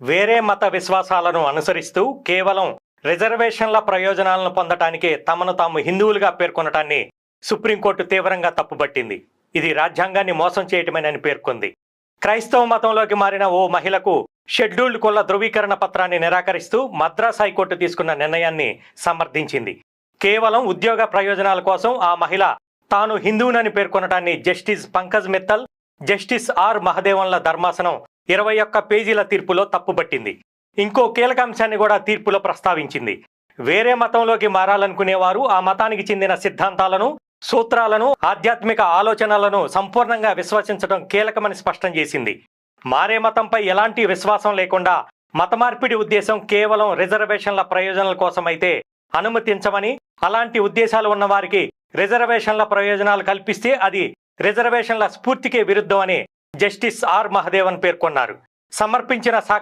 వేరే మత విశ్వాసాలను అనుసరిస్తూ కేవలం రిజర్వేషన్ల ప్రయోజనాలను పొందటానికే తమను తాము హిందువులుగా పేర్కొనటాన్ని సుప్రీంకోర్టు తీవ్రంగా తప్పుపట్టింది. ఇది రాజ్యాంగాన్ని మోసం చేయటమేనని పేర్కొంది. క్రైస్తవ మతంలోకి మారిన ఓ మహిళకు షెడ్యూల్డ్ కుల ధృవీకరణ పత్రాన్ని నిరాకరిస్తూ మద్రాస్ హైకోర్టు తీసుకున్న నిర్ణయాన్ని సమర్థించింది. కేవలం ఉద్యోగ ప్రయోజనాల కోసం ఆ మహిళ తాను హిందువునని పేర్కొనటాన్ని justice Pankaj Mithal, justice R మహదేవన్ల ధర్మాసనం 21 పేజీల తీర్పులో తప్పుపట్టింది. ఇంకో కీలక అంశాన్ని కూడా తీర్పులో ప్రస్తావించింది. వేరే మతంలోకి మారాలనుకునేవారు ఆ మతానికి చెందిన సిద్ధాంతాలను, సూత్రాలను, ఆధ్యాత్మిక ఆలోచనలను సంపూర్ణంగా విశ్వసించడం కీలకమని స్పష్టం చేసింది. మారే మతంపై ఎలాంటి విశ్వాసం లేకుండా మత మార్పిడి ఉద్దేశం కేవలం రిజర్వేషన్ల ప్రయోజనాల కోసమైతే అనుమతించమని, అలాంటి ఉద్దేశాలు ఉన్న వారికి రిజర్వేషన్ల ప్రయోజనాలు కల్పిస్తే అది రిజర్వేషన్ల స్ఫూర్తికే విరుద్ధమని జస్టిస్ ఆర్ మహదేవన్ పేర్కొన్నారు. సమర్పించిన